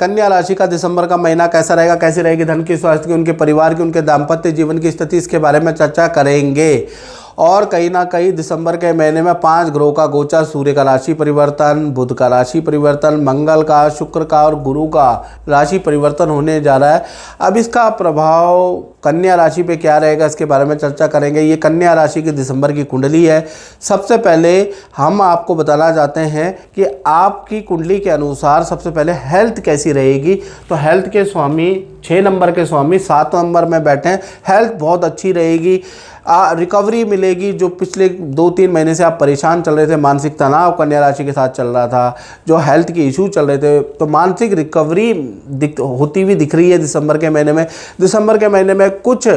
कन्या राशि का दिसंबर का महीना कैसा रहेगा, कैसी रहेगी धन की, स्वास्थ्य की, उनके परिवार की, उनके दाम्पत्य जीवन की स्थिति, इसके बारे में चर्चा करेंगे। और कहीं ना कहीं दिसंबर के महीने में 5 ग्रहों का गोचर, सूर्य का राशि परिवर्तन, बुध का राशि परिवर्तन, मंगल का, शुक्र का और गुरु का राशि परिवर्तन होने जा रहा है। अब इसका प्रभाव कन्या राशि पे क्या रहेगा, इसके बारे में चर्चा करेंगे। ये कन्या राशि की दिसंबर की कुंडली है। सबसे पहले हम आपको बताना चाहते हैं कि आपकी कुंडली के अनुसार सबसे पहले हेल्थ कैसी रहेगी। तो हेल्थ के स्वामी 6 नंबर के स्वामी 7 नंबर में बैठे हैं। हेल्थ बहुत अच्छी रहेगी, रिकवरी मिलेगी। जो पिछले 2-3 महीने से आप परेशान चल रहे थे, मानसिक तनाव कन्या राशि के साथ चल रहा था, जो हेल्थ के इशू चल रहे थे, तो मानसिक रिकवरी होती हुई दिख रही है दिसंबर के महीने में। दिसंबर के महीने में कुछ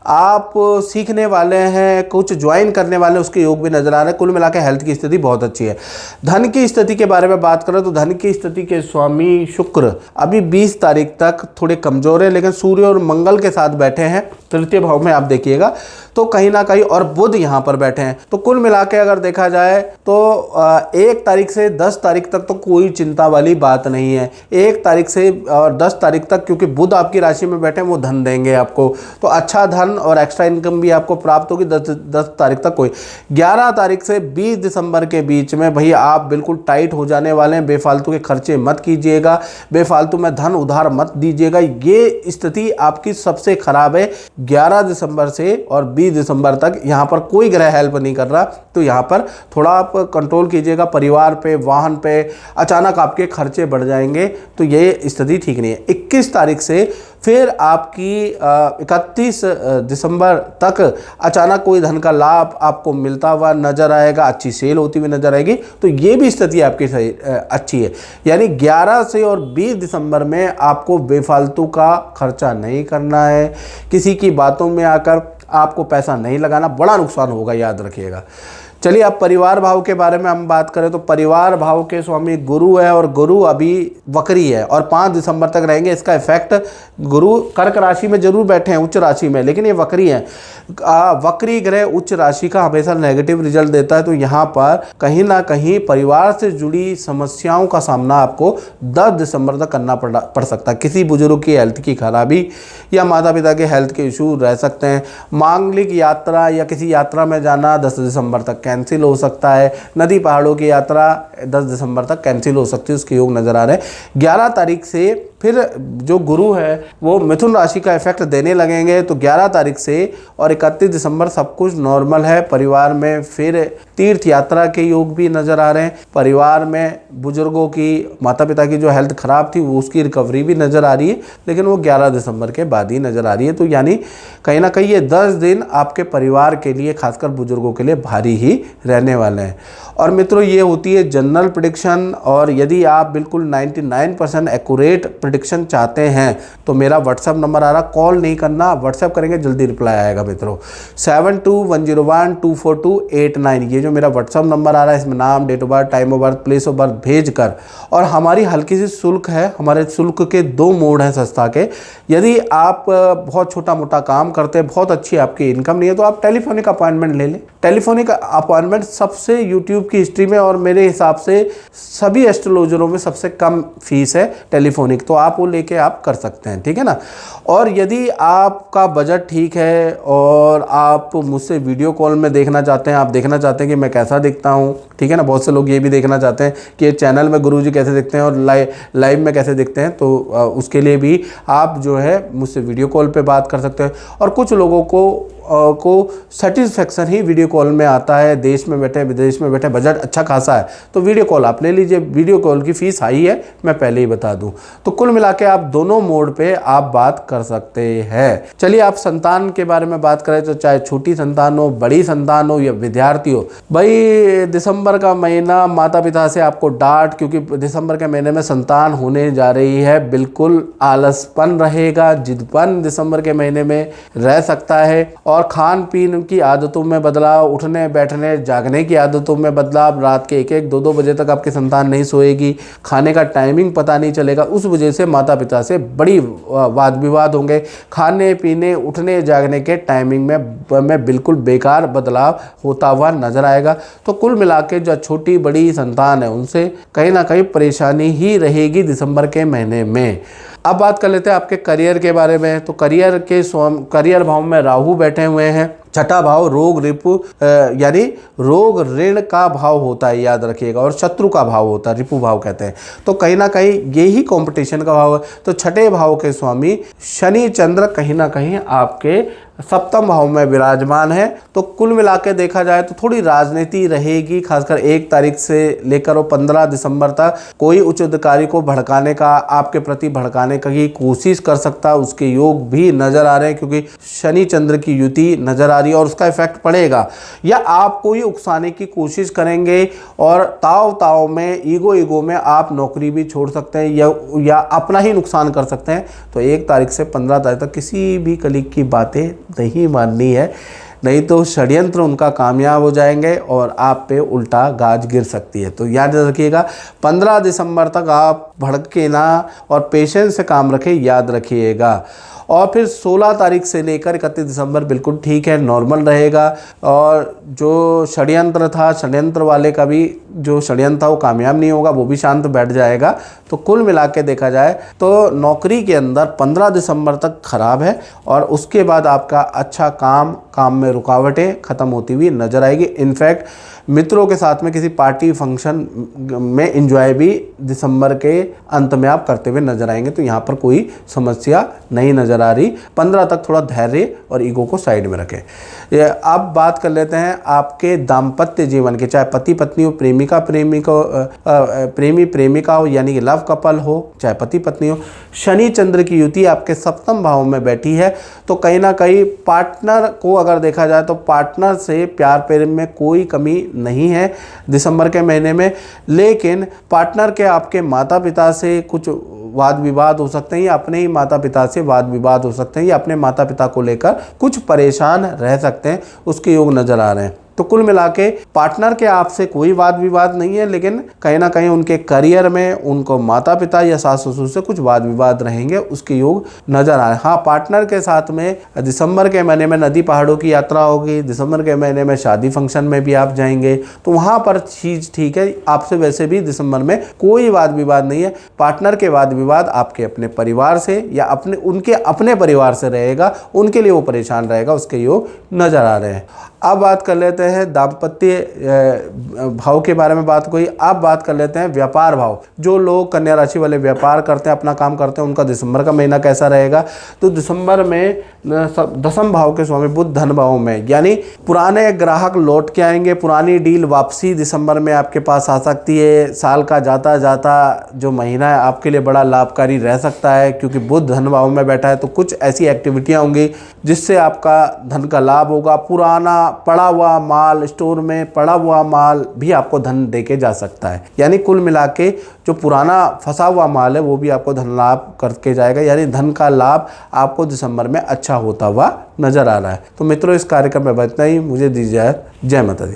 आप सीखने वाले हैं, कुछ ज्वाइन करने वाले, उसके योग भी नजर आ रहे हैं। कुल मिला के हेल्थ की स्थिति बहुत अच्छी है। धन की स्थिति के बारे में बात करें तो धन की स्थिति के स्वामी शुक्र अभी 20 तारीख तक थोड़े कमजोर है, लेकिन सूर्य और मंगल के साथ बैठे हैं तृतीय भाव में, आप देखिएगा तो कहीं ना कहीं, और बुध यहाँ पर बैठे हैं। तो कुल मिला के अगर देखा जाए तो 1 तारीख से 10 तारीख तक तो कोई चिंता वाली बात नहीं है। 1 तारीख से और 10 तारीख तक, क्योंकि बुध आपकी राशि में बैठे हैं, वो धन देंगे आपको, तो अच्छा धन और एक्स्ट्रा इनकम भी आपको प्राप्त होगी 10 तारीख तक। कोई 11 तारीख से 20 दिसंबर के बीच में भैया आप बिल्कुल टाइट हो जाने वाले हैं। बेफालतू के खर्चे मत कीजिएगा, बेफालतू में धन उधार मत दीजिएगा। ये स्थिति आपकी सबसे खराब है 11 दिसंबर से और 20 दिसंबर तक। यहाँ पर कोई ग्रह हेल्प नहीं कर रहा, तो यहाँ पर थोड़ा आप कंट्रोल कीजिएगा। परिवार पे, वाहन पे अचानक आपके खर्चे बढ़ जाएंगे, तो ये स्थिति ठीक नहीं है। 21 तारीख से फिर आपकी 31 दिसंबर तक अचानक कोई धन का लाभ आपको मिलता हुआ नजर आएगा, अच्छी सेल होती हुई नजर आएगी, तो ये भी स्थिति आपकी सही अच्छी है। यानी 11 से और 20 दिसंबर में आपको बेफालतू का खर्चा नहीं करना है, किसी की बातों में आकर आपको पैसा नहीं लगाना, बड़ा नुकसान होगा, याद रखिएगा। चलिए अब परिवार भाव के बारे में हम बात करें तो परिवार भाव के स्वामी गुरु है, और गुरु अभी वक्री है और 5 दिसंबर तक रहेंगे। इसका इफेक्ट, गुरु कर्क राशि में जरूर बैठे हैं, उच्च राशि में, लेकिन ये वक्री है। वक्री ग्रह उच्च राशि का हमेशा नेगेटिव रिजल्ट देता है, तो यहाँ पर कहीं ना कहीं परिवार से जुड़ी समस्याओं का सामना आपको 10 दिसंबर तक करना पड़ सकता है। किसी बुजुर्ग की हेल्थ की खराबी या माता पिता के हेल्थ के इशू रह सकते हैं। मांगलिक यात्रा या किसी यात्रा में जाना 10 दिसंबर तक कैंसिल हो सकता है। नदी पहाड़ों की यात्रा 10 दिसंबर तक कैंसिल हो सकती है, उसके योग नजर आ रहे हैं। 11 तारीख से फिर जो गुरु है वो मिथुन राशि का इफेक्ट देने लगेंगे, तो 11 तारीख से और 31 दिसंबर सब कुछ नॉर्मल है। परिवार में फिर तीर्थ यात्रा के योग भी नजर आ रहे हैं। परिवार में बुजुर्गों की, माता पिता की जो हेल्थ खराब थी वो उसकी रिकवरी भी नजर आ रही है, लेकिन वो 11 दिसंबर के बाद ही नजर आ रही है। तो यानी कहीं ना कहीं ये 10 दिन आपके परिवार के लिए, खासकर बुजुर्गों के लिए भारी ही रहने वाले हैं। और मित्रों, ये होती है जनरल प्रेडिक्शन, और यदि आप बिल्कुल 99% एक्यूरेट प्रेडिक्शन चाहते हैं तो मेरा व्हाट्सएप नंबर आ रहा, कॉल नहीं करना, व्हाट्सएप करेंगे जल्दी रिप्लाई आएगा मित्रों। 7210124289, ये जो मेरा व्हाट्सएप नंबर आ रहा है, इसमें नाम, date of birth, time of birth, place of birth भेज कर, और हमारी हल्की सी शुल्क है, हमारे शुल्क के 2 मोड हैं संस्था के। यदि आप बहुत छोटा मोटा काम करते हैं, बहुत अच्छी आपकी इनकम नहीं है, तो आप टेलीफोनिक अपॉइंटमेंट ले लें। टेलीफोनिक अपॉइंटमेंट सबसे यूट्यूब की हिस्ट्री में और मेरे हिसाब से सभी एस्ट्रोलॉजरों में सबसे कम फीस है टेलीफोनिक, तो आप वो लेके आप कर सकते हैं, ठीक है ना। और यदि आपका बजट ठीक है और आप मुझसे वीडियो कॉल में देखना चाहते हैं, आप देखना चाहते हैं कि मैं कैसा दिखता हूँ, ठीक है ना। बहुत से लोग ये भी देखना चाहते हैं कि चैनल में गुरुजी कैसे दिखते हैं और लाइव में कैसे दिखते हैं, तो उसके लिए भी आप जो है मुझसे वीडियो कॉल पे बात कर सकते हैं। और कुछ लोगों को सेटिस्फेक्शन ही वीडियो कॉल में आता है, देश में बैठे विदेश में बैठे, बजट अच्छा खासा है तो वीडियो कॉल आप ले लीजिए। वीडियो कॉल की फ़ीस हाई है, मैं पहले ही बता दूं। तो कुल मिला के आप दोनों मोड पे आप बात कर सकते हैं। चलिए आप संतान के बारे में बात करें तो चाहे छोटी संतान हो, बड़ी संतान हो या विद्यार्थी हो, भाई दिसंबर का महीना माता पिता से आपको डांट, क्योंकि दिसंबर के महीने में संतान होने जा रही है, बिल्कुल आलसपन रहेगा, जिदपन दिसंबर के महीने में रह सकता है। और खान पीन की आदतों में बदलाव, उठने बैठने जागने की आदतों में बदलाव, रात के 1-1, 2-2 बजे तक आपकी संतान नहीं सोएगी, खाने का टाइमिंग पता नहीं चलेगा, उस वजह से माता पिता से बड़ी वाद विवाद होंगे। खाने पीने, उठने जागने के टाइमिंग में बिल्कुल बेकार बदलाव होता हुआ नजर आएगा। तो कुल मिला के आपके जो छोटी बड़ी संतान है उनसे कहीं ना कहीं परेशानी ही रहेगी दिसंबर के महीने में। अब बात कर लेते हैं आपके करियर के बारे में। तो करियर भाव में राहु बैठे हुए हैं। छठा भाव रोग रिपु यानी रोग ऋण का भाव होता है, याद रखिएगा, और शत्रु का भाव होता है, रिपु भाव कहते हैं। तो कहीं ना कहीं यही कंपटीशन का भाव है। तो छठे भाव के स्वामी शनि चंद्र कहीं ना कहीं आपके सप्तम भाव में विराजमान है। तो कुल मिला के देखा जाए तो थोड़ी राजनीति रहेगी, खासकर 1 तारीख से लेकर 15 दिसंबर तक कोई उच्च अधिकारी को भड़काने का, आपके प्रति भड़काने की कोशिश कर सकता है, उसके योग भी नजर आ रहे हैं, क्योंकि शनि चंद्र की युति नजर आ रही है और उसका इफेक्ट पड़ेगा। या आप कोई उकसाने की कोशिश करेंगे और ताव में ईगो में आप नौकरी भी छोड़ सकते हैं या अपना ही नुकसान कर सकते हैं। तो 1 तारीख से 15 तारीख तक किसी भी कलीग की बातें नहीं माननी है, नहीं तो षड्यंत्र उनका कामयाब हो जाएंगे और आप पे उल्टा गाज गिर सकती है। तो याद रखिएगा 15 दिसंबर तक आप भड़के ना और पेशेंस से काम रखें, याद रखिएगा। और फिर 16 तारीख से लेकर 31 दिसंबर बिल्कुल ठीक है, नॉर्मल रहेगा। और जो षड्यंत्र था, षड्यंत्र वाले का भी जो षड्यंत्र था वो कामयाब नहीं होगा, वो भी शांत बैठ जाएगा। तो कुल मिला के देखा जाए तो नौकरी के अंदर 15 दिसंबर तक खराब है और उसके बाद आपका अच्छा काम में रुकावटें ख़त्म होती हुई नजर आएगी। इनफैक्ट मित्रों के साथ में किसी पार्टी फंक्शन में एंजॉय भी दिसंबर के अंत में आप करते हुए नजर आएंगे। तो यहाँ पर कोई समस्या नहीं नजर आ रही। 15 तक थोड़ा धैर्य और ईगो को साइड में रखें। अब बात कर लेते हैं आपके दाम्पत्य जीवन के, चाहे पति पत्नी हो, प्रेमी प्रेमिका हो, यानी कि लव कपल हो, चाहे पति पत्नी हो। शनि चंद्र की युति आपके सप्तम भाव में बैठी है। तो कहीं ना कहीं पार्टनर को अगर देखा जाए तो पार्टनर से प्यार प्रेम में कोई कमी नहीं है दिसंबर के महीने में, लेकिन पार्टनर के आपके माता पिता से कुछ वाद विवाद हो सकते हैं या अपने ही माता पिता से वाद विवाद हो सकते हैं या अपने माता पिता को लेकर कुछ परेशान रह सकते हैं, उसके योग नजर आ रहे हैं। तो कुल मिला के पार्टनर के आपसे कोई वाद विवाद नहीं है, लेकिन कहीं ना कहीं उनके करियर में उनको माता पिता या सास ससुर से कुछ वाद विवाद रहेंगे, उसके योग नजर आ रहे हैं। हाँ, पार्टनर के साथ में दिसंबर के महीने में नदी पहाड़ों की यात्रा होगी, दिसंबर के महीने में शादी फंक्शन में भी आप जाएंगे, तो वहाँ पर चीज़ ठीक है। आपसे वैसे भी दिसंबर में कोई वाद विवाद नहीं है। पार्टनर के वाद विवाद आपके अपने परिवार से या उनके अपने परिवार से रहेगा, उनके लिए वो परेशान रहेगा, उसके योग नजर आ रहे हैं। अब बात कर लेते हैं दाम्पत्य भाव के बारे में बात कोई। अब बात कर लेते हैं व्यापार भाव। जो लोग कन्या राशि वाले व्यापार करते हैं, अपना काम करते हैं, उनका दिसंबर का महीना कैसा रहेगा। तो दिसंबर में दसम भाव के स्वामी बुध धन भाव में, यानी पुराने ग्राहक लौट के आएंगे, पुरानी डील वापसी दिसंबर में आपके पास आ सकती है। साल का जाता जाता जो महीना है आपके लिए बड़ा लाभकारी रह सकता है, क्योंकि बुध धन भाव में बैठा है। तो कुछ ऐसी एक्टिविटियाँ होंगी जिससे आपका धन का लाभ होगा। पुराना पड़ा हुआ माल, स्टोर में पड़ा हुआ माल भी आपको धन देके जा सकता है। यानी कुल मिला के जो पुराना फंसा हुआ माल है वो भी आपको धन लाभ करके जाएगा, यानी धन का लाभ आपको दिसंबर में अच्छा होता हुआ नजर आ रहा है। तो मित्रों, इस कार्यक्रम में इतना ही। मुझे दीजिए जय माता दी।